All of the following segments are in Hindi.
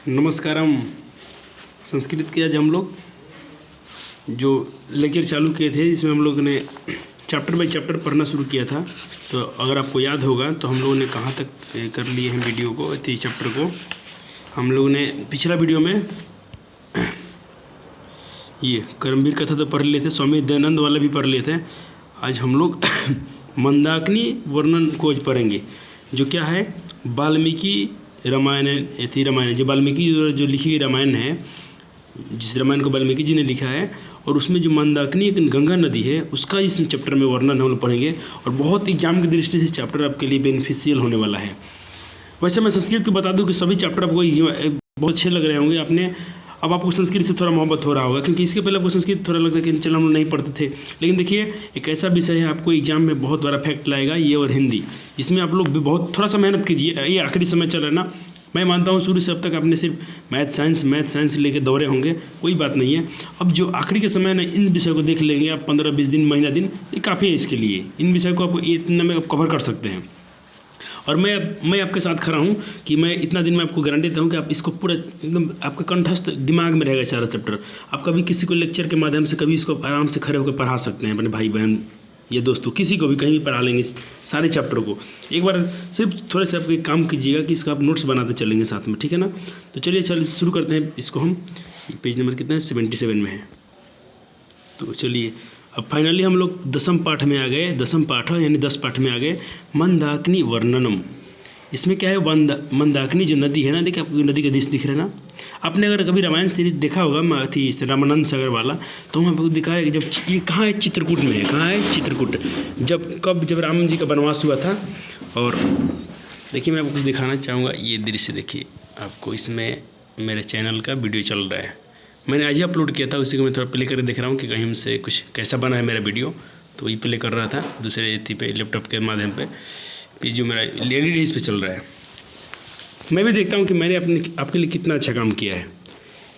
नमस्कारम। संस्कृत के आज हम लोग जो लेक्चर चालू किए थे जिसमें हम लोगों ने चैप्टर बाई चैप्टर पढ़ना शुरू किया था। तो अगर आपको याद होगा तो हम लोगों ने कहाँ तक कर लिए हैं वीडियो को, इस चैप्टर को हम लोगों ने पिछला वीडियो में ये कर्मवीर कथा तो पढ़ लिए थे, स्वामी दयानंद वाला भी पढ़ लिए थे। आज हम लोग मंदाकिनी वर्णन को आज पढ़ेंगे, जो क्या है वाल्मीकि रामायण थी। रामायण जो वाल्मीकि जो लिखी गई रामायण है, जिस रामायण को वाल्मीकि जी ने लिखा है, और उसमें जो मंदाकिनी एक गंगा नदी है उसका इस चैप्टर में वर्णन हम लोग पढ़ेंगे। और बहुत एग्जाम की दृष्टि से चैप्टर आपके लिए बेनिफिशियल होने वाला है। वैसे मैं संस्कृत को बता दूं कि सभी चैप्टर आपको बहुत अच्छे लग रहे होंगे। अब आपको संस्कृत से थोड़ा मोहब्बत हो रहा होगा, क्योंकि इसके पहले आपको संस्कृत थोड़ा लगता है कि चलो हम लोग नहीं पढ़ते थे। लेकिन देखिए एक ऐसा विषय है आपको एग्जाम में बहुत बड़ा फैक्ट लाएगा, ये और हिंदी। इसमें आप लोग भी बहुत थोड़ा सा मेहनत कीजिए। ये आखिरी समय चल रहा है ना, मैं मानता हूँ शुरू से अब तक आपने सिर्फ मैथ साइंस लेके दौड़े होंगे, कोई बात नहीं है। अब जो आखिरी के समय है ना, इन विषय को देख लेंगे आप 15-20 दिन, महीना दिन, ये काफ़ी है इसके लिए। इन विषय को आप इतना में आप कवर कर सकते हैं। और मैं आपके साथ खड़ा हूँ कि मैं इतना दिन में आपको गारंटी देता हूँ कि आप इसको पूरा एकदम आपका कंठस्थ दिमाग में रहेगा सारा चैप्टर। आप कभी किसी को लेक्चर के माध्यम से कभी इसको आराम से खड़े होकर पढ़ा सकते हैं, अपने भाई बहन या दोस्तों, किसी को भी कहीं भी पढ़ा लेंगे इस सारे चैप्टर को। एक बार सिर्फ थोड़े से आप एक काम कीजिएगा कि इसका आप नोट्स बनाते चलेंगे साथ में, ठीक है ना। तो चलिए शुरू करते हैं इसको। हम पेज नंबर कितना है, 77 में है। तो चलिए अब फाइनली हम लोग 10वीं पाठ में आ गए। 10वीं पाठ यानी 10 पाठ में आ गए। मंदाकिनी वर्णनम। इसमें क्या है, मंदाकिनी जो नदी है ना, देखिए आपको नदी का दृश्य दिख रहा है ना। आपने अगर कभी रामायण सीरीज देखा होगा थी रामानंद सागर वाला, तो वहाँ पर दिखा है कि जब ये कहाँ है, चित्रकूट में है। कहाँ है, चित्रकूट। जब राम जी का वनवास हुआ था। और देखिए मैं आपको कुछ दिखाना चाहूँगा, ये दृश्य देखिए आपको। इसमें मेरे चैनल का वीडियो चल रहा है, मैंने आज ही अपलोड किया था, उसी को मैं थोड़ा प्ले करके देख रहा हूँ कि कहीं हमसे कुछ कैसा बना है मेरा वीडियो। तो ये प्ले कर रहा था दूसरे थी पे लैपटॉप के माध्यम पे जो मेरा एलईडी इस पे चल रहा है। मैं भी देखता हूँ कि मैंने आपके लिए कितना अच्छा काम किया है।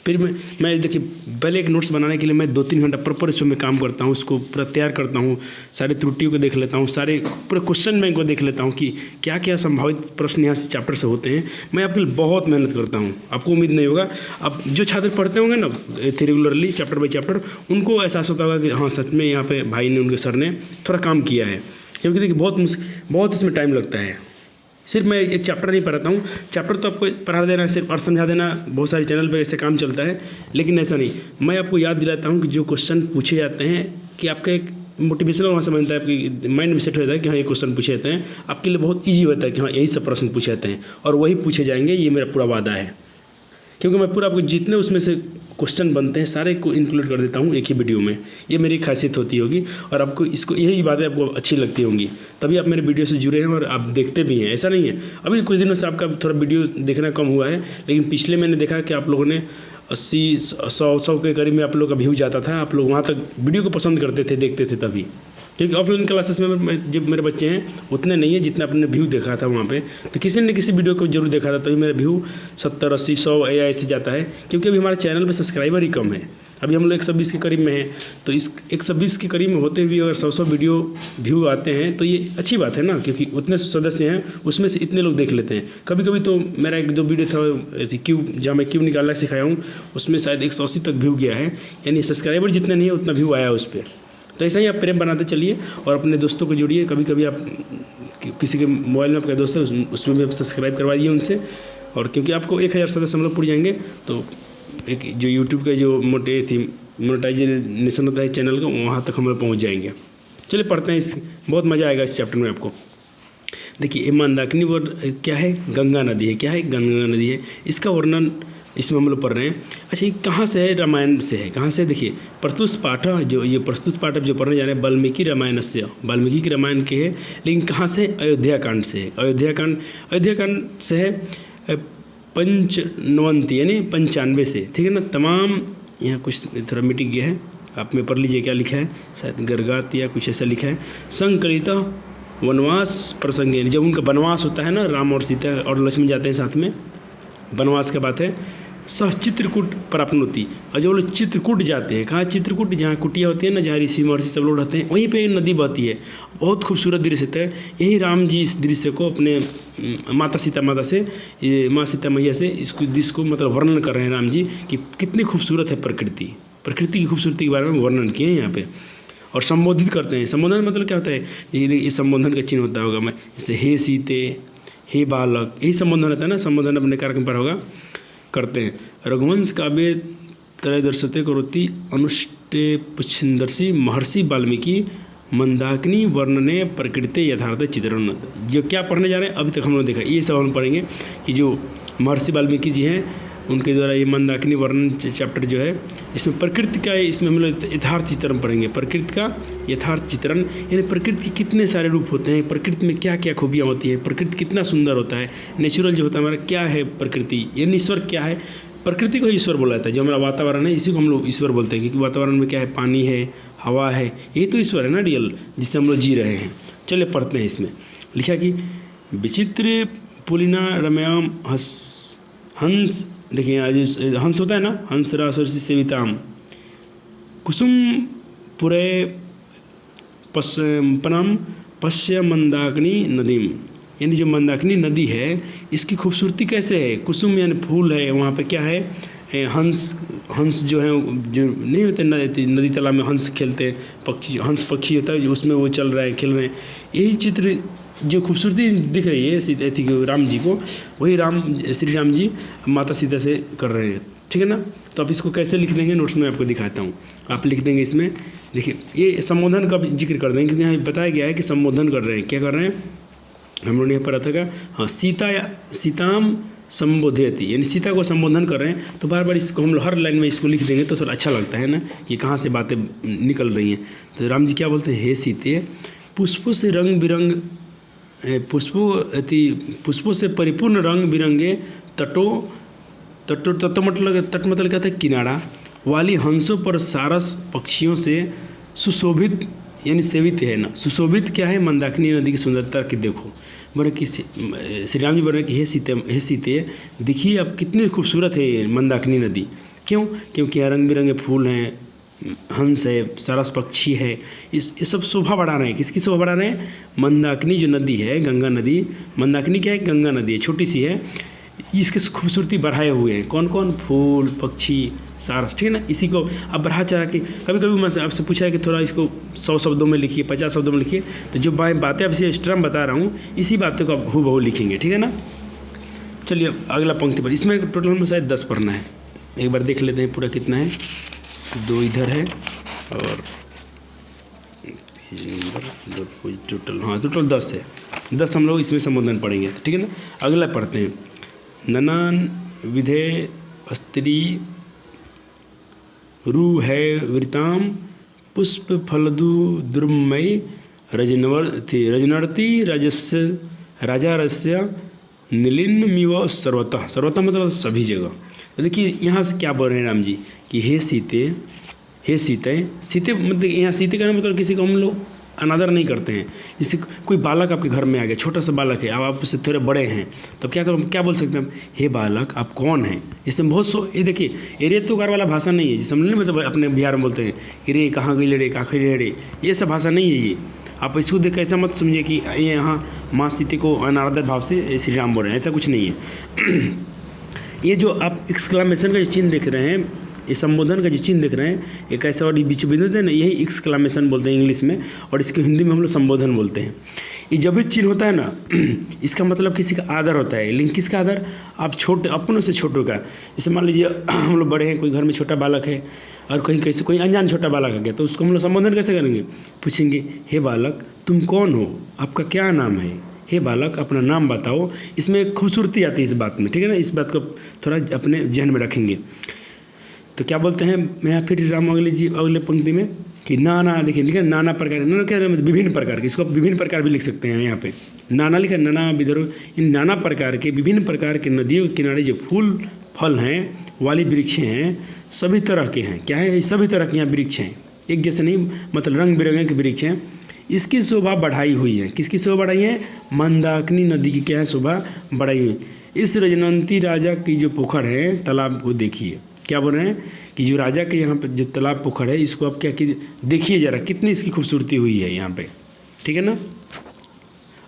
फिर मैं देखिए पहले एक नोट्स बनाने के लिए मैं 2-3 घंटा प्रॉपर इस पर मैं काम करता हूँ, उसको पूरा तैयार करता हूँ, सारे त्रुटियों को देख लेता हूँ, सारे पूरे क्वेश्चन बैंक को देख लेता हूँ कि क्या क्या संभावित प्रश्न यहाँ से चैप्टर से होते हैं। मैं आपके लिए बहुत मेहनत करता हूँ, आपको उम्मीद नहीं होगा। अब जो छात्र पढ़ते होंगे ना रेगुलरली चैप्टर बाई चैप्टर, उनको एहसास होता होगा कि हाँ सच में यहाँ पे भाई ने, उनके सर ने थोड़ा काम किया है। क्योंकि देखिए बहुत इसमें टाइम लगता है। सिर्फ मैं एक चैप्टर नहीं पढ़ाता हूँ, चैप्टर तो आपको पढ़ा देना सिर्फ और समझा देना, बहुत सारे चैनल पे ऐसे काम चलता है। लेकिन ऐसा नहीं, मैं आपको याद दिलाता हूँ कि जो क्वेश्चन पूछे जाते हैं, कि आपका एक मोटिवेशनल वहाँ से बनता है, आपकी माइंड में सेट हो जाता है कि हाँ ये क्वेश्चन पूछे जाते हैं, आपके लिए बहुत ईजी होता है कि हाँ यही सब प्रश्न पूछे जाते हैं और वही पूछे जाएंगे, ये मेरा पूरा वादा है। क्योंकि मैं पूरा आपको जितने उसमें से क्वेश्चन बनते हैं सारे को इंक्लूड कर देता हूँ एक ही वीडियो में। ये मेरी खासियत होती होगी और आपको यही बातें आपको अच्छी लगती होंगी, तभी आप मेरे वीडियो से जुड़े हैं और आप देखते भी हैं। ऐसा नहीं है अभी कुछ दिनों से आपका थोड़ा वीडियो देखना कम हुआ है, लेकिन पिछले मैंने देखा कि आप लोगों ने 80-100 के करीब में आप लोग का व्यू जाता था। आप लोग वहाँ तक वीडियो को पसंद करते थे, देखते थे तभी। क्योंकि ऑफलाइन क्लासेस में जब मेरे बच्चे हैं उतने नहीं है जितना आपने व्यू देखा था वहाँ पे। तो किसी ने किसी वीडियो को जरूर देखा था, तभी मेरा व्यू 70-80-100 ऐसे जाता है। क्योंकि अभी हमारे चैनल पे सब्सक्राइबर ही कम है। अभी हम लोग 120 के करीब में हैं, तो इस 120 के करीब में होते हुए अगर 100 वीडियो व्यू आते हैं तो ये अच्छी बात है ना, क्योंकि उतने सदस्य हैं उसमें से इतने लोग देख लेते हैं। कभी कभी तो मेरा एक जो वीडियो था क्यूब, जहाँ मैं क्यूब निकालना सिखाया हूँ, उसमें शायद 180 तक व्यू गया है, यानी सब्सक्राइबर जितने नहीं है उतना व्यू आया उस पर। तो ऐसा ही आप प्रेम बनाते चलिए और अपने दोस्तों को जोड़िए। कभी कभी आप किसी के मोबाइल में आपका दोस्त है उसमें भी आप सब्सक्राइब करवाइए उनसे। और क्योंकि आपको 1000 सदस्य हम लोग पूरी जाएंगे तो एक जो यूट्यूब का जो मोनेटाइजेशन होता है चैनल का, वहाँ तक हम लोग पहुँच जाएंगे। चलिए पढ़ते हैं, इस बहुत मज़ा आएगा इस चैप्टर में आपको। देखिए मंदाकिनी क्या है, गंगा नदी है। क्या है, गंगा नदी है। इसका वर्णन इसमें हम लोग पढ़ रहे हैं। अच्छा ये कहाँ से है, रामायण से है। कहाँ से, देखिए प्रस्तुत पाठ, जो ये प्रस्तुत पाठ जो पढ़ने जा रहे हैं वाल्मीकि रामायण से, वाल्मीकि के रामायण के है। लेकिन कहाँ से, अयोध्या कांड से है। अयोध्या कांड से है 95 यानी 95 से, ठीक है ना। तमाम यहाँ कुछ थोड़ा मिट गया है, आप में पढ़ लीजिए क्या लिखा है, शायद गर्गात या कुछ ऐसा लिखा है। संकलित वनवास प्रसंग, जब उनका वनवास होता है ना, राम और सीता और लक्ष्मण जाते हैं साथ में, वनवास की बात है। सह चित्रकूट प्राप्नोति। और जो लोग चित्रकूट जाते हैं, कहाँ चित्रकूट, जहाँ कुटिया होती है ना, जहाँ ऋषि महर्षि सब लोग रहते हैं, वहीं पे नदी बहती है। बहुत खूबसूरत दृश्य है। यही राम जी इस दृश्य को अपने माता से माँ सीता मैया से इसको दृश्य को मतलब वर्णन कर रहे हैं राम जी कि कितनी खूबसूरत है प्रकृति की खूबसूरती के बारे में वर्णन किए हैं यहाँ पे। और संबोधित करते हैं। संबोधन मतलब क्या होता है, ये संबोधन का चिन्ह होता होगा, मैं जैसे हे सीते, हे बालक, यही संबोधन रहता है ना। संबोधन अपने कार्यक्रम पर होगा करते हैं। रघुवंश काव्य त्रयोदशते करोति अनुष्टे पुच्छंदर्शी महर्षि वाल्मीकि मंदाकिनी वर्णने प्रकृति यथार्थ चित्रण। जो क्या पढ़ने जा रहे हैं अभी तक हम लोग देखा, ये सब हम पढ़ेंगे कि जो महर्षि वाल्मीकि जी हैं उनके द्वारा ये मंदाकिनी वर्णन चैप्टर जो है, इसमें प्रकृति का, इसमें हम लोग यथार्थ चित्रण पढ़ेंगे। प्रकृति का यथार्थ चित्रण यानी प्रकृति के कितने सारे रूप होते हैं, प्रकृति में क्या क्या खूबियाँ होती हैं, प्रकृति कितना सुंदर होता है, नेचुरल जो होता है हमारा क्या है प्रकृति, यानी ईश्वर क्या है। प्रकृति को ईश्वर बोला जाता है। जो हमारा वातावरण है इसी को हम लोग ईश्वर बोलते हैं, क्योंकि वातावरण में क्या है, पानी है, हवा है, यही तो ईश्वर है ना, रियल, जिससे हम लोग जी रहे हैं। चलिए पढ़ते हैं। इसमें लिखा कि विचित्र पुलिना रम्याम हंस, देखिए आज हंस होता है ना, हंस रासरसी सेविताम कुसुम पुरे पनम पश्य मंदाकिनी नदीम। यानी जो मंदाकिनी नदी है इसकी खूबसूरती कैसे है। कुसुम यानी फूल है, वहाँ पे क्या है, हंस जो है, जो नहीं होते नदी तालाब में हंस खेलते हैं, पक्षी, हंस पक्षी होता है, उसमें वो चल रहा है, खेल रहे हैं। यही चित्र जो खूबसूरती दिख रही है राम जी को, वही श्री राम जी माता सीता से कर रहे हैं। ठीक है ना। तो आप इसको कैसे लिख देंगे, नोट्स में आपको दिखाता हूँ। आप लिख देंगे इसमें, देखिए ये संबोधन का जिक्र कर देंगे, क्योंकि यहाँ बताया गया है कि संबोधन कर रहे हैं। क्या कर रहे हैं, हम लोगों ने पढ़ा था क्या, हाँ, सीताम संबोधयति, यानी सीता को संबोधन कर रहे हैं। तो बार बार इसको हम लोग हर लाइन में इसको लिख देंगे तो थोड़ा अच्छा लगता है ना, कि कहाँ से बातें निकल रही हैं। तो राम जी क्या बोलते हैं, हे सीते पुष्पों से रंग बिरंग, पुष्पों से परिपूर्ण रंग बिरंगे तट मतलब क्या था, किनारा वाली हंसों पर सारस पक्षियों से सुशोभित, यानी सेवित है ना। सुशोभित क्या है, मंदाकिनी नदी की सुंदरता की देखो। बोले कि श्री राम जी बोल रहे हैं कि हे सीते देखिए अब कितनी खूबसूरत है ये मंदाकिनी नदी। क्यों, क्योंकि यहाँ रंग बिरंगे फूल हैं, हंस है, सरस पक्षी है, ये सब शोभा बढ़ा रहे हैं। किसकी शोभा बढ़ा रहे हैं, मंदाकिनी जो नदी है, गंगा नदी। मंदाकिनी क्या है, गंगा नदी है, छोटी सी है, इसकी खूबसूरती बढ़ाए हुए हैं। कौन कौन, फूल, पक्षी, सारस। ठीक है ना। इसी को अब बढ़ा चढ़ा के, कभी कभी मैं आपसे पूछा है कि थोड़ा इसको 100 शब्दों में लिखिए, 50 शब्दों में लिखिए, तो जो बातें आपसे एक्स्ट्रा बता रहा हूँ इसी बातों को आप हूबहू लिखेंगे। ठीक है ना। चलिए अगला पंक्ति पर, इसमें टोटल में शायद 10 पढ़ना है। एक बार देख लेते हैं पूरा कितना है। 2 इधर है और टोटल, हाँ टोटल 10 है। 10 हम लोग इसमें संबोधन पढ़ेंगे। ठीक है ना। अगला पढ़ते हैं। ननान विधे अस्त्री रू है वृताम पुष्प फलदु द्रुमयी रजनर्ती राजा रस्य नीलिन्मिव सर्वतः। सर्वतः मतलब सभी जगह। तो देखिए यहाँ से क्या बोल रहे हैं राम जी कि हे सीते सीते मतलब यहाँ सीते का मतलब किसी को हम लोग अनादर नहीं करते हैं। जैसे कोई बालक आपके घर में आ गया, छोटा सा बालक है, अब आप उससे थोड़े बड़े हैं, तब क्या बोल सकते हैं, हे बालक आप कौन हैं। इसमें बहुत ये देखिए, ये रेतुकार वाला भाषा नहीं है, जिसे हम नहीं मतलब अपने बिहार में बोलते हैं कि रे कहाँ गई रे, काखी रे, ये सब भाषा नहीं है। ये आप इसको देख ऐसा मत समझिए कि ये यहाँ माँ सीते को अनादर भाव से श्री राम बोल रहे हैं, ऐसा कुछ नहीं है। ये जो आप एक्सक्लामेशन का जो चिन्ह देख रहे हैं, ये संबोधन का जो चिन्ह देख रहे हैं, एक ऐसा और बीच बिंदु है ना, यही एक्सक्लामेशन बोलते हैं इंग्लिश में, और इसको हिंदी में हम लोग संबोधन बोलते हैं। ये जब भी चिन्ह होता है ना, इसका मतलब किसी का आदर होता है। लेकिन किसका आदर, आप छोटे अपनों से छोटों का। जैसे मान लीजिए हम लोग बड़े हैं, कोई घर में छोटा बालक है और कहीं कैसे कोई अनजान छोटा बालक आ गया, तो उसको हम लोग संबोधन कैसे करेंगे, पूछेंगे हे बालक तुम कौन हो, आपका क्या नाम है, हे बालक अपना नाम बताओ। इसमें खूबसूरती आती है इस बात में। ठीक है ना। इस बात को थोड़ा अपने जहन में रखेंगे। तो क्या बोलते हैं, मैं फिर राम अगले पंक्ति में कि नाना, देखिए लिखा नाना प्रकार, नाना क्या है, विभिन्न प्रकार के, इसको आप विभिन्न प्रकार भी लिख सकते हैं। यहाँ पे नाना लिखा, नाना विधरो, इन नाना प्रकार के, विभिन्न प्रकार के नदियों के किनारे जो फूल फल हैं वाली वृक्ष हैं, सभी तरह के हैं। क्या है, सभी तरह के यहाँ वृक्ष हैं, एक जैसे नहीं, मतलब रंग बिरंगे के वृक्ष हैं। इसकी शोभा बढ़ाई हुई है। किसकी शोभा बढ़ाई है? मंदाकिनी नदी की क्या है? शोभा बढ़ाई हुई। इस रजनंती राजा की जो पोखर है, तालाब को देखिए। क्या बोल रहे हैं कि जो राजा के यहाँ पे जो तालाब पोखर है, इसको आप क्या देखिए ज़रा, कितनी इसकी खूबसूरती हुई है यहाँ पे, ठीक है ना।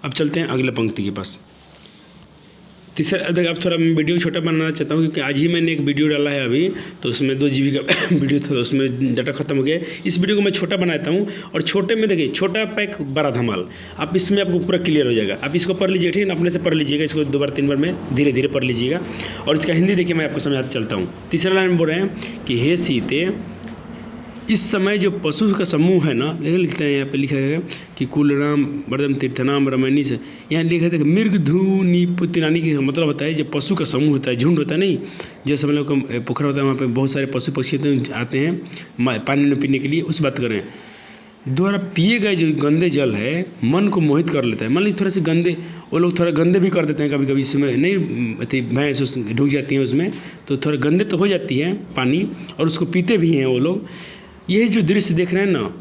अब चलते हैं अगले पंक्ति के पास। तीसरा, अब थोड़ा मैं वीडियो छोटा बनाना चाहता हूँ क्योंकि आज ही मैंने एक वीडियो डाला है अभी, तो उसमें 2 GB का वीडियो था, उसमें डाटा खत्म हो गया। इस वीडियो को मैं छोटा बनाता हूँ और छोटे में देखिए, छोटा पैक बड़ा धमाल। आप इसमें आपको पूरा क्लियर हो जाएगा। आप इसको पढ़ लीजिए, ठीक है ना, अपने से पढ़ लीजिएगा, इसको 2 बार 3 बार में धीरे धीरे पढ़ लीजिएगा। और इसका हिंदी देखिए, मैं आपको समझाते चलता हूँ। तीसरा लाइन बोल रहे हैं कि हे सीते, इस समय जो पशु का समूह है ना, लिखते हैं यहाँ पे लिखा गया कि कुलराम वर्धम तीर्थनाम रमैनी से, यहाँ लिखा था मृग धूनी पुत्रानी की मतलब होता है जो पशु का समूह होता है, झुंड होता है नहीं, जो सब लोग का पोखर होता है, वहाँ पे बहुत सारे पशु पक्षी आते हैं पानी में पीने के लिए, उस बात करें। द्वारा पिए गए जो गंदे जल है मन को मोहित कर लेता है। मान लीजिए थोड़ा से गंदे, वो लोग थोड़ा गंदे भी कर देते हैं कभी कभी, इसमें नहीं भैंस ढुक जाती हैं उसमें, तो थोड़ा गंदे तो हो जाती है पानी, और उसको पीते भी हैं वो लोग। यही जो दृश्य देख रहे हैं ना,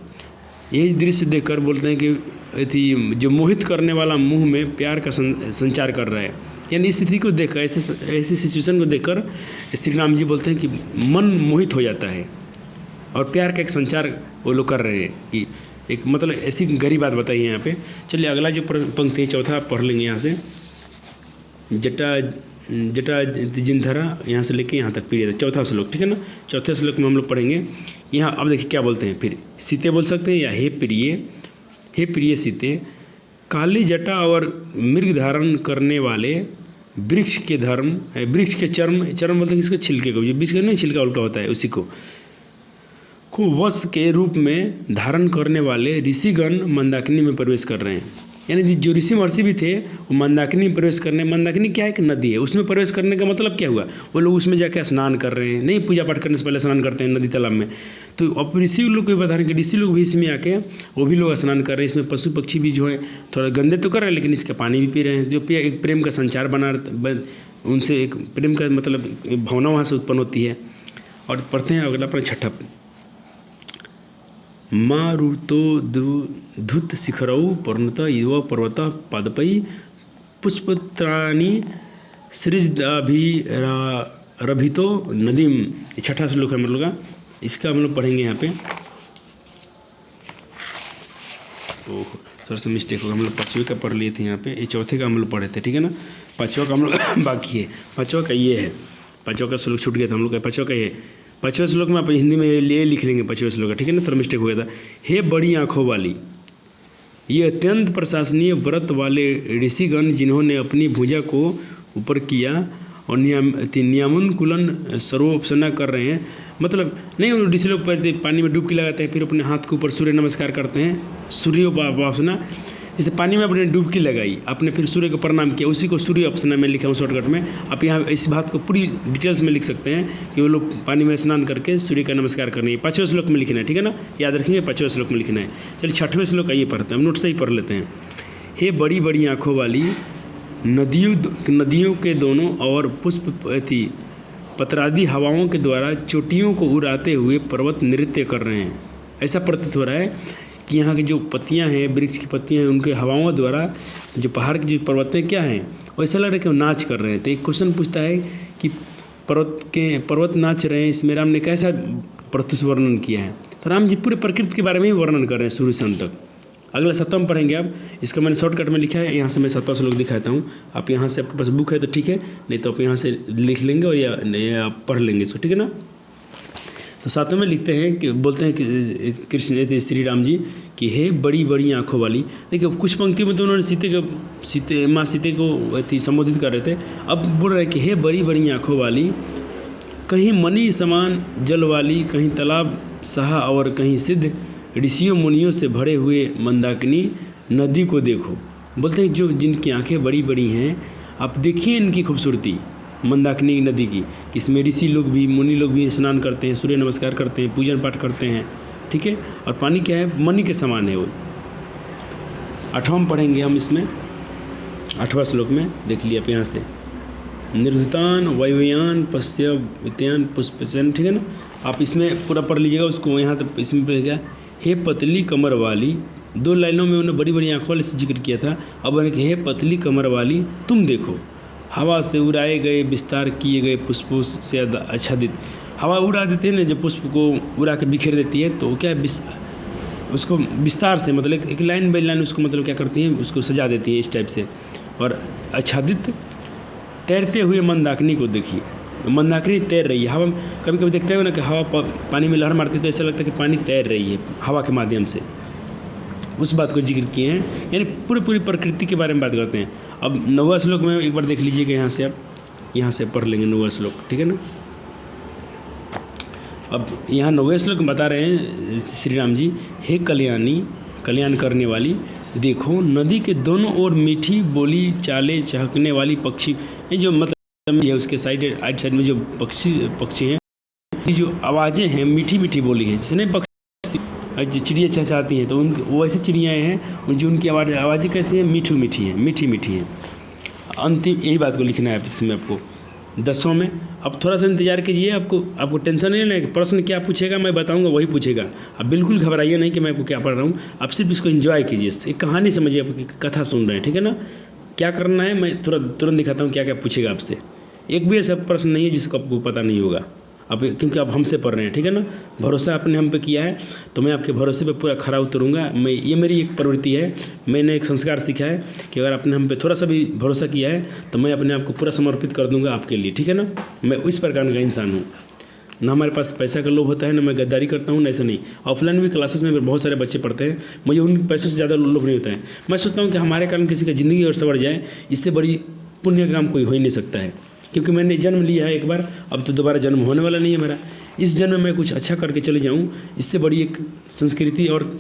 यही दृश्य देखकर बोलते हैं कि जो मोहित करने वाला मुंह में प्यार का संचार कर रहा है। यानी इस स्थिति को देखकर, ऐसी सिचुएशन को देखकर श्री राम जी बोलते हैं कि मन मोहित हो जाता है और प्यार का एक संचार वो लोग कर रहे हैं कि एक मतलब ऐसी गहरी बात बताई है यहाँ पे। चलिए अगला जो पंक्ति है, चौथा पढ़ लेंगे यहाँ से। जटा जिनधरा यहाँ से लेके यहाँ तक प्रिय, चौथा श्लोक, ठीक है ना। चौथे श्लोक में हम लोग पढ़ेंगे। यहाँ अब देखिए क्या बोलते हैं, फिर सीते बोल सकते हैं या हे प्रिय सीते, काली जटा और मृग धारण करने वाले वृक्ष के चर्म बोलते हैं किसको? छिलके को, जो वृक्ष का नहीं छिलका उल्टा होता है उसी को वश के रूप में धारण करने वाले ऋषिगण मंदाकिनी में प्रवेश कर रहे हैं। यानी जो ऋषि महर्षि भी थे वो मंदाकिनी में प्रवेश करने, मंदाकिनी क्या है? एक नदी है, उसमें प्रवेश करने का मतलब क्या हुआ? वो लोग उसमें जाकर स्नान कर रहे हैं, नहीं पूजा पाठ करने से पहले स्नान करते हैं नदी तालाब में। तो अब ऋषि लोग को बता रहे हैं कि ऋषि लोग भी इसमें आके वो भी लोग स्नान कर रहे हैं। इसमें पशु पक्षी भी जो है थोड़ा गंदे तो कर रहे हैं, लेकिन इसका पानी भी पी रहे हैं, जो एक प्रेम का संचार बना, उनसे एक प्रेम का मतलब भावना वहाँ से उत्पन्न होती है। और पढ़ते हैं अगला अपना छठा। मारुतो धुत शिखरऊ पर्णत युवा पर्वत पादपई पुष्पत्राणी सृजदाभिरभितो नदीम। छठा श्लोक है हम लोग का, इसका हम लोग पढ़ेंगे यहाँ पे। ओह थोड़ा सा मिस्टेक होगा, हम लोग 5वें का पढ़ लिए थे यहाँ पे, ये चौथे का हम लोग पढ़े थे, ठीक है ना। 5वां का हम लोग बाकी है, 5वां का ये है, 5वां का श्लोक छूट गया था हम लोग का, 5वां का ये। 5वें श्लोक में आप हिंदी में ये लिख लेंगे 5वें श्लोक का, ठीक है ना, थोड़ा मिस्टेक हो गया था। हे बड़ी आँखों वाली, ये अत्यंत प्रशंसनीय व्रत वाले ऋषिगण जिन्होंने अपनी भुजा को ऊपर किया और नियमनकुलन सर्वोपसना कर रहे हैं। मतलब नहीं, ऋषि लोग पानी में डुबकी लगाते हैं, फिर अपने हाथ के ऊपर सूर्य नमस्कार करते हैं, सूर्योपासना। जैसे पानी में अपने डुबकी लगाई, आपने फिर सूर्य को प्रणाम किया, उसी को सूर्य अपसना में लिखा हूँ शॉर्टकट में। आप यहाँ इस बात को पूरी डिटेल्स में लिख सकते हैं कि वो लोग पानी में स्नान करके सूर्य का नमस्कार करनी है। 5वें श्लोक में लिखना है, ठीक है ना, याद रखेंगे 5वें श्लोक में लिखना है। चलिए 6वें श्लोक आइए पढ़ते हैं, हम नोट से ही पढ़ लेते हैं। हे बड़ी बड़ी आँखों वाली, नदियों के दोनों और पुष्प पत्रादि हवाओं के द्वारा चोटियों को उड़ाते हुए पर्वत नृत्य कर रहे हैं। ऐसा प्रतीत हो रहा है कि यहाँ की जो पत्तियाँ हैं, वृक्ष की पत्तियाँ हैं, उनके हवाओं द्वारा जो पहाड़ की जो पर्वतें क्या हैं, वैसा लग रहा है कि वो नाच कर रहे हैं। तो एक क्वेश्चन पूछता है कि पर्वत नाच रहे हैं, इसमें राम ने कैसा प्रत्युष वर्णन किया है? तो राम जी पूरे प्रकृति के बारे में ही वर्णन कर रहे हैं शुरू से अंत तक। अगला 7वां पढ़ेंगे आप, इसका मैंने शॉर्टकट में लिखा है, यहाँ से मैं 7वां श्लोक दिखाता हूँ। आप यहाँ से आपके पास बुक है तो ठीक है, नहीं तो आप यहाँ से लिख लेंगे और या पढ़ लेंगे इसको, ठीक है ना। तो 7वें में लिखते हैं कि बोलते हैं कि कृष्ण श्री राम जी कि हे बड़ी बड़ी आँखों वाली। देखिए कुछ पंक्ति में तो उन्होंने माँ सीते को संबोधित कर रहे थे, अब बोल रहे हैं कि हे बड़ी बड़ी आँखों वाली, कहीं मणि समान जल वाली, कहीं तालाब सहा और कहीं सिद्ध ऋषियों मुनियों से भरे हुए मंदाकिनी नदी को देखो। बोलते हैं जो जिनकी आँखें बड़ी बड़ी हैं, आप देखिए इनकी खूबसूरती मंदाकिनी नदी की, इसमें ऋषि लोग भी, मुनि लोग भी स्नान करते हैं, सूर्य नमस्कार करते हैं, पूजन पाठ करते हैं, ठीक है। और पानी क्या है? मणि के समान है वो। 8वां पढ़ेंगे हम इसमें, 8वां श्लोक में देख लिया आप यहाँ से। निर्धुतान वायुयान पश्य वित्यान पुष्पसन, ठीक है ना। आप इसमें पूरा पढ़ लीजिएगा उसको, यहाँ तक इसमें पढ़ेगा। हे पतली कमर वाली 2 लाइनों में उन्होंने बड़ी बड़ी आँखों वाले से जिक्र किया था। अब उन्होंने कहा, हे पतली कमर वाली तुम देखो, हवा से उड़ाए गए विस्तार किए गए पुष्पों से आच्छादित। हवा उड़ा देते हैं ना, जब पुष्प को उड़ा के बिखेर देती है तो क्या उसको विस्तार से मतलब एक लाइन बाई लाइन उसको मतलब क्या करती हैं, उसको सजा देती है इस टाइप से। और आच्छादित तैरते हुए मंदाकिनी को देखिए, मंदाकिनी तैर रही है हवा। कभी कभी देखते हो ना कि हवा पानी में लहर मारती है तो ऐसा लगता है कि पानी तैर रही है हवा के माध्यम से, उस बात को जिक्र किए हैं। यानी पूरी प्रकृति के बारे में बात करते हैं। अब 9वां श्लोक में एक बार देख लीजिएगा, यहाँ से आप यहाँ से पढ़ लेंगे 9वां श्लोक, ठीक है ना। अब यहाँ 9वें श्लोक में बता रहे हैं श्री राम जी, हे कल्याणी, कल्याण करने वाली, देखो नदी के दोनों ओर मीठी बोली चाले चहकने वाली पक्षी, ये जो मतलब है उसके साइड में जो पक्षी हैं, जो आवाज़ें हैं मीठी मीठी बोली हैं, जिसने पक्षी चिड़िया चहचहाती हैं तो वो ऐसी चिड़ियाएँ हैं जो उनकी आवाज़ें कैसी हैं, मीठी मीठी हैं। अंतिम यही बात को लिखना है इसमें आपको 10वां में। अब थोड़ा सा इंतजार कीजिए, आपको टेंशन नहीं लेना, प्रश्न क्या पूछेगा मैं बताऊंगा वही पूछेगा। अब बिल्कुल घबराइए नहीं कि मैं आपको क्या पढ़ रहा हूँ, आप सिर्फ इसको एंजॉय कीजिए, एक कहानी समझिए, आप कथा सुन रहे हैं, ठीक है ना। क्या करना है मैं तुरंत दिखाता हूँ क्या क्या पूछेगा आपसे। एक भी ऐसा प्रश्न नहीं है जिसको आपको पता नहीं होगा, अब क्योंकि आप हमसे पढ़ रहे हैं, ठीक है ना। भरोसा आपने हम पे किया है तो मैं आपके भरोसे पे पूरा खरा उतरूँगा। ये मेरी एक प्रवृत्ति है, मैंने एक संस्कार सीखा है कि अगर आपने हम पे थोड़ा सा भी भरोसा किया है तो मैं अपने आप को पूरा समर्पित कर दूंगा आपके लिए, ठीक है ना। मैं इस प्रकार का इंसान हूँ, ना हमारे पास पैसा का लोभ होता है, ना मैं गद्दारी करता हूँ, ना ऐसा नहीं। ऑफलाइन भी क्लासेस में बहुत सारे बच्चे पढ़ते हैं, मुझे उन पैसों से ज़्यादा लोभ नहीं होता है। मैं सोचता हूँ कि हमारे कारण किसी का ज़िंदगी और संवर जाए, इससे बड़ी पुण्य काम कोई हो ही नहीं सकता है। क्योंकि मैंने जन्म लिया है एक बार, अब तो दोबारा जन्म होने वाला नहीं है मेरा। इस जन्म में मैं कुछ अच्छा करके चले जाऊँ, इससे बड़ी एक संस्कृति और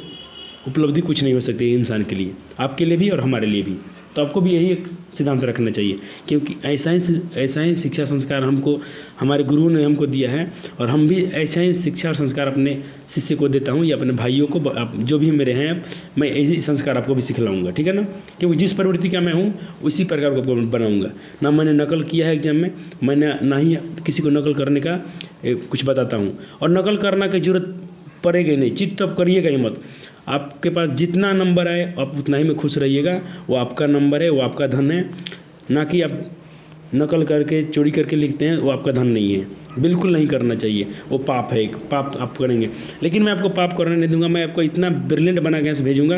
उपलब्धि कुछ नहीं हो सकती है इंसान के लिए, आपके लिए भी और हमारे लिए भी। तो आपको भी यही एक सिद्धांत रखना चाहिए, क्योंकि ऐसा ही शिक्षा संस्कार हमको हमारे गुरुओं ने हमको दिया है, और हम भी ऐसा ही शिक्षा और संस्कार अपने शिष्य को देता हूँ या अपने भाइयों को, जो भी मेरे हैं मैं ऐसे संस्कार आपको भी सिखलाऊंगा, ठीक है ना। क्योंकि जिस प्रवृत्ति का मैं हूँ उसी प्रकार को आपको बनाऊँगा। ना मैंने नकल किया है एग्जाम में, मैंने ना ही किसी को नकल करने का कुछ बताता हूँ, और नकल करना की जरूरत पड़ेगा नहीं, चिट तो करिएगा ही मत। आपके पास जितना नंबर आए आप उतना ही में खुश रहिएगा, वो आपका नंबर है, वो आपका धन है। ना कि आप नकल करके चोरी करके लिखते हैं, वो आपका धन नहीं है, बिल्कुल नहीं करना चाहिए, वो पाप है, एक पाप आप करेंगे। लेकिन मैं आपको पाप करने नहीं दूंगा, मैं आपको इतना ब्रिलियंट बना के भेजूंगा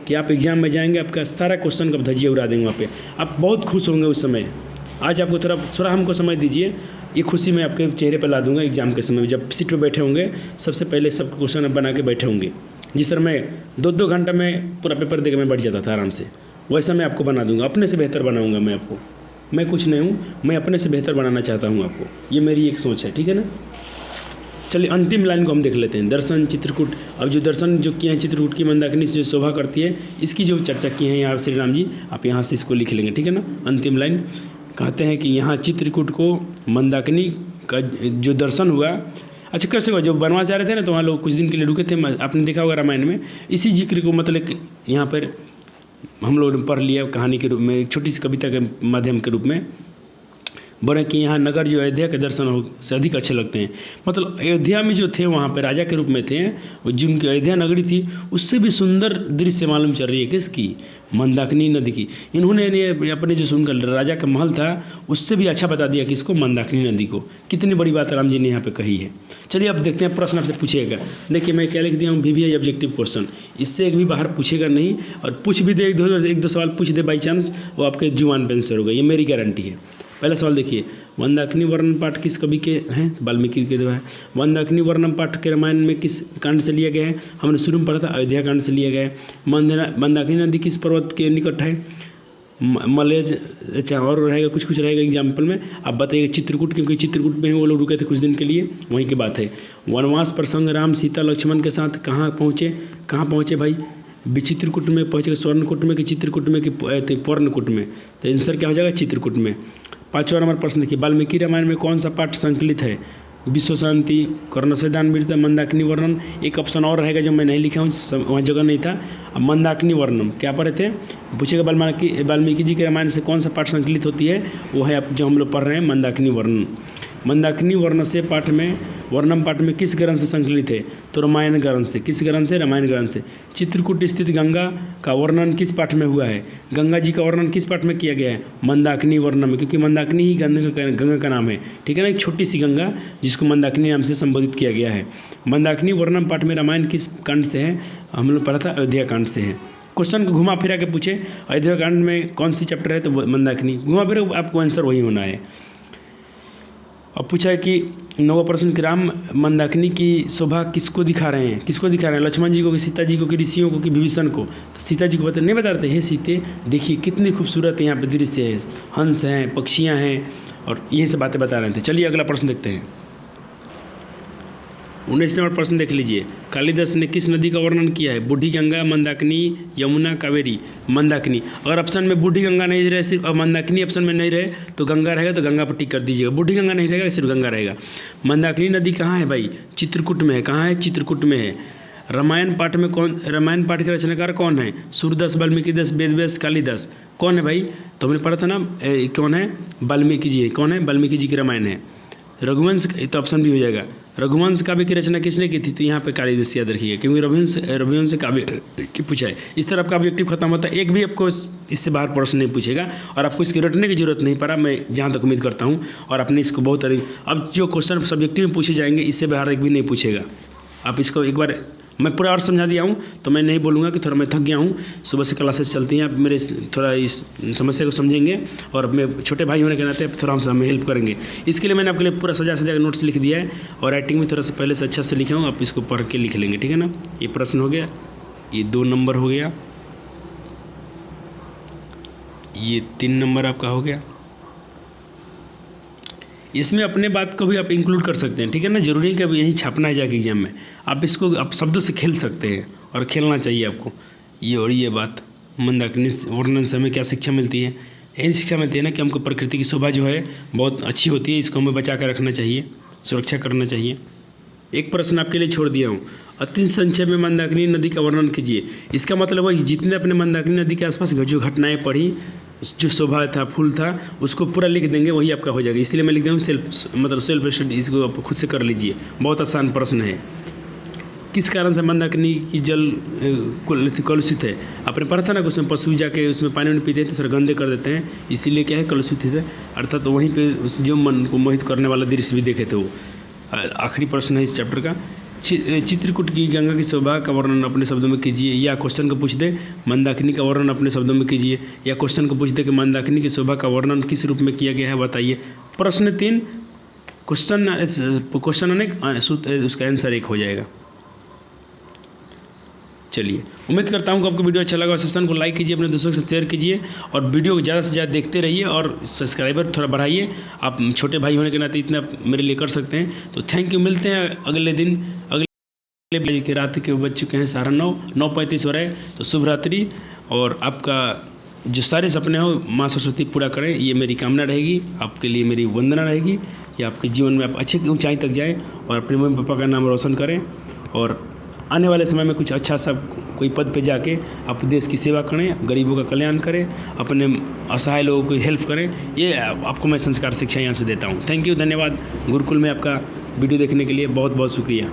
कि आप एग्जाम में जाएंगे, आपका सारा क्वेश्चन का धजिया उड़ा देंगे वहाँ पे, आप बहुत खुश होंगे उस समय। आज आपको थोड़ा हमको समय दीजिए, ये खुशी मैं आपके चेहरे पर ला दूंगा एग्जाम के समय, जब सीट पर बैठे होंगे सबसे पहले सब क्वेश्चन बना के बैठे होंगे। जिस तरह मैं 2-2 घंटा में पूरा पेपर देकर मैं बैठ जाता था आराम से, वैसा मैं आपको बना दूंगा, अपने से बेहतर बनाऊंगा मैं आपको। मैं कुछ नहीं हूँ, मैं अपने से बेहतर बनाना चाहता हूँ आपको, ये मेरी एक सोच है, ठीक है ना। चलिए अंतिम लाइन को हम देख लेते हैं। दर्शन चित्रकूट, अब जो दर्शन जो किए हैं चित्रकूट की मंदाकिनी जो शोभा करती है, इसकी जो चर्चा की है यहाँ श्री राम जी, आप यहाँ से इसको लिख लेंगे, ठीक है ना। अंतिम लाइन कहते हैं कि यहाँ चित्रकूट को मंदाकिनी का जो दर्शन हुआ, अच्छा कैसे हुआ, जो बनवास जा रहे थे ना तो वहाँ लोग कुछ दिन के लिए रुके थे, आपने देखा होगा रामायण में, इसी जिक्र को मतलब यहाँ पर हम लोगों ने पढ़ लिया कहानी के रूप में, एक छोटी सी कविता के माध्यम के रूप में। बोले कि यहाँ नगर जो अयोध्या के दर्शन से अधिक अच्छे लगते हैं, मतलब अयोध्या में जो थे वहाँ पे राजा के रूप में थे, जिनकी अयोध्या नगरी थी उससे भी सुंदर दृश्य मालूम चल रही है किसकी, मंदाकिनी नदी की। इन्होंने अपने जो सुनकर राजा का महल था उससे भी अच्छा बता दिया किसको, मंदाकिनी नदी को। कितनी बड़ी बात राम जी ने यहाँ पे कही है। चलिए अब देखते हैं प्रश्न आपसे पूछेगा। देखिए मैं क्या लिख दिया हूँ, VVI ऑब्जेक्टिव क्वेश्चन, इससे एक भी बाहर पूछेगा नहीं, और पूछ भी दे एक दो सवाल पूछ दे बाई चांस, वो आपके जुबान पे आंसर होगा, ये मेरी गारंटी है। पहला सवाल देखिए, मंदाकिनी वर्णन पाठ किस कवि के हैं, वाल्मीकि के द्वारा। मंदाकिनी वर्णन पाठ के रामायण में किस कांड से लिया गया है, हमने शुरू में पढ़ा था अयोध्या कांड से लिया गया है। मंदाकिनी नदी किस पर्वत के निकट है, मलेज, अच्छा और रहेगा कुछ रहेगा एग्जाम्पल में, आप बताइए। चित्रकूट, क्योंकि चित्रकूट में वो लोग रुके थे कुछ दिन के लिए, वहीं की बात है। वनवास प्रसंग राम सीता लक्ष्मण के साथ कहाँ पहुँचे भाई, चित्रकूट में पहुँचे, स्वर्णकूट में कि चित्रकूट में कि पर्णकूट में, तो आंसर क्या हो जाएगा, चित्रकूट में। 5वां नंबर प्रश्न देखिए, वाल्मीकि रामायण में कौन सा पाठ संकलित है, विश्व शांति, कर्णसेदान वीरता, मंदाकिनी वर्णन। एक ऑप्शन और रहेगा जो मैं नहीं लिखा हूँ, वहाँ जगह नहीं था। अब मंदाकिनी वर्णन क्या पढ़े थे, पूछेगा वाल्मीकि जी के रामायण से कौन सा पाठ संकलित होती है, वो है आप जो हम लोग पढ़ रहे हैं मंदाकिनी वर्णन। मंदाकिनी वर्ण से पाठ में वर्णम पाठ में किस ग्रंथ से संकलित है? तो रामायण ग्रंथ से। किस ग्रंथ से? रामायण ग्रंथ से। चित्रकूट स्थित गंगा का वर्णन किस पाठ में हुआ है? गंगा जी का वर्णन किस पाठ में किया गया है? मंदाकिनी वर्ण में, क्योंकि मंदाकिनी ही गंगा का नाम है, ठीक है ना, एक छोटी सी गंगा जिसको मंदाकिनी नाम से संबोधित किया गया है। मंदाकिनी वर्णम पाठ में रामायण किस कांड से है? हम लोग पढ़ा था अयोध्या कांड से है। क्वेश्चन को घुमा फिरा के पूछे अयोध्या कांड में कौन सी चैप्टर है? तो मंदाकिनी। घुमा फिरा आपको आंसर वही होना है। अब पूछा है कि 9वां प्रश्न कि राम मंदाकिनी की शोभा किसको दिखा रहे हैं? किसको दिखा रहे हैं? लक्ष्मण जी को कि सीता जी को कि ऋषियों को कि विभीषण को? तो सीता जी को नहीं बता रहे थे, हे सीते देखिए कितनी खूबसूरत यहाँ पे दृश्य है, हंस हैं, पक्षियाँ हैं, और यही सब बातें बता रहे थे। चलिए अगला प्रश्न देखते हैं। 19 नंबर प्रश्न देख लीजिए। कालिदास ने किस नदी का वर्णन किया है? बूढ़ी गंगा, मंदाकिनी, यमुना, कावेरी। मंदाकिनी। अगर ऑप्शन में बूढ़ी गंगा नहीं रहे, सिर्फ मंदाकिनी ऑप्शन में नहीं रहे तो गंगा रहेगा, तो गंगा पर टिक कर दीजिएगा। बूढ़ी गंगा नहीं रहेगा, सिर्फ गंगा रहेगा। मंदाकिनी नदी कहाँ है भाई? चित्रकूट में है। कहाँ है? चित्रकूट में है। रामायण पाठ में रामायण पाठ के रचनाकार कौन है? सूरदास, वाल्मीकिदास, वेदव्यास, कालिदास। कौन है भाई? तो हमने पढ़ा था ना, कौन है? वाल्मीकि जी है। कौन है? वाल्मीकि जी की रामायण है। रघुवंश, तो ऑप्शन भी हो जाएगा। रघुवंश काव्य की रचना किसने की थी? तो यहाँ पे कालिदास याद रखिए, क्योंकि रघुवंश काव्य की पूछा है। इस तरह आपका ऑब्जेक्टिव खत्म होता है। एक भी आपको इससे बाहर प्रश्न नहीं पूछेगा और आपको इसकी रटने की जरूरत नहीं पड़ा, मैं जहाँ तक उम्मीद करता हूँ। और आपने इसको बहुत अब जो क्वेश्चन सब्जेक्टिव में पूछे जाएंगे इससे बाहर एक भी नहीं पूछेगा। आप इसको एक बार मैं पूरा और समझा दिया हूँ, तो मैं नहीं बोलूँगा कि थोड़ा मैं थक गया हूँ। सुबह से क्लासेस चलती हैं, आप मेरे थोड़ा इस समस्या को समझेंगे और अपने छोटे भाई होने के नाते थोड़ा हमसे हमें हेल्प करेंगे। इसके लिए मैंने आपके लिए पूरा सजा के नोट्स लिख दिया है और राइटिंग में थोड़ा सा पहले से अच्छा से लिखा हूँ। आप इसको पढ़ के लिख लेंगे, ठीक है ना। ये प्रश्न हो गया, ये 2 नंबर हो गया, ये 3 नंबर आपका हो गया। इसमें अपने बात को भी आप इंक्लूड कर सकते हैं, ठीक है ना। जरूरी है कि अब यही छापना है जाके एग्जाम में। आप इसको आप शब्दों से खेल सकते हैं और खेलना चाहिए आपको। ये और ये बात मंदाकिनी वर्णन से हमें क्या शिक्षा मिलती है? यही शिक्षा मिलती है ना कि हमको प्रकृति की शोभा जो है बहुत अच्छी होती है, इसको हमें बचा कर रखना चाहिए, सुरक्षा करना चाहिए। एक प्रश्न आपके लिए छोड़ दिया हूँ, अति संक्षेप में मंदाकिनी नदी का वर्णन कीजिए। इसका मतलब है कि जितने अपने मंदाकिनी नदी के आसपास जो घटनाएं पढ़ी, जो शोभा था, फूल था, उसको पूरा लिख देंगे, वही आपका हो जाएगा। इसलिए मैं लिख दूँ सेल्फ स्टडी, इसको आप खुद से कर लीजिए। बहुत आसान प्रश्न है। किस कारण से मंदाकिनी की जल कलुषित है? आपने पढ़ा था ना कि उसमें पशु जाके उसमें पानी पीते हैं तो थोड़ा गंदे कर देते हैं, इसीलिए क्या है कलुषित है। अर्थात वहीं पर जो मन को मोहित करने वाला दृश्य भी देखे थे वो। आखिरी प्रश्न है इस चैप्टर का, चित्रकूट की गंगा की शोभा का वर्णन अपने शब्दों में कीजिए। या क्वेश्चन को पूछ दे मंदाकिनी का वर्णन अपने शब्दों में कीजिए, या क्वेश्चन को पूछ दे कि मंदाकिनी की शोभा का वर्णन किस रूप में किया गया है, बताइए। प्रश्न 3, क्वेश्चन अनेक, उसका आंसर 1 हो जाएगा। चलिए, उम्मीद करता हूँ कि आपको वीडियो अच्छा लगा। सेशन को लाइक कीजिए, अपने दोस्तों के साथ शेयर कीजिए और वीडियो को ज़्यादा से ज़्यादा देखते रहिए और सब्सक्राइबर थोड़ा बढ़ाइए। आप छोटे भाई होने के नाते इतना मेरे लिए कर सकते हैं। तो थैंक यू। मिलते हैं अगले दिन, अगले बजे के रात के बज चुके हैं 9:35 हो रहे हैं। तो शुभ रात्रि, और आपका जो सारे सपने हो माँ सरस्वती पूरा करें, ये मेरी कामना रहेगी। आपके लिए मेरी वंदना रहेगी कि आपके जीवन में आप अच्छे ऊंचाई तक जाएँ और अपने मम्मी पापा का नाम रोशन करें और आने वाले समय में कुछ अच्छा सा कोई पद पे जाके आप देश की सेवा करें, गरीबों का कल्याण करें, अपने असहाय लोगों को हेल्प करें। ये आपको मैं संस्कार शिक्षा यहाँ से देता हूँ। थैंक यू, धन्यवाद। गुरुकुल में आपका वीडियो देखने के लिए बहुत बहुत शुक्रिया।